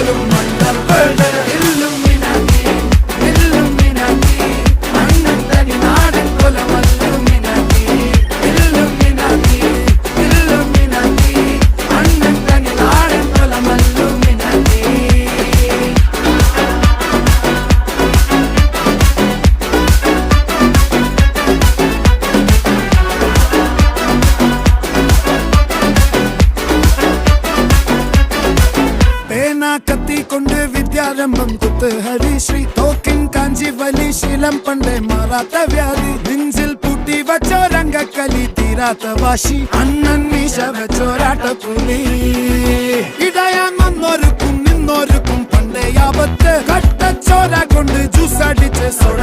പോലും മണ്ടപ്പേട് Illuminati Illuminati അണ്ണൻ തനി നാടൻ കൊലമല്ലുമിനാറ്റി ഇല്ലുമിനാറ്റി ഇല്ലുമിനാറ്റി അണ്ണൻ തനി നാടൻ കൊലമല്ലുമിനാറ്റി. കത്തി കൊണ്ട് വിദ്യാരംഭം കുത്ത് ഹരിശ്രീ തോക്കിൻ കാഞ്ചി വലി ശീലം പണ്ടേ മാറാത്ത വ്യാധി നെഞ്ചിൽ പൂട്ടി വച്ചോരംഗക്കലി തീരാത്ത വാശി അണ്ണൻ മീശ വെച്ചോരാട്ട പുലി ഇടയാൻ വന്നോർക്കും നിന്നോർക്കും പണ്ടേ ആപത്ത് കട്ടച്ചോര കൊണ്ട് ജ്യൂസ് അടിച്ച് സോഡ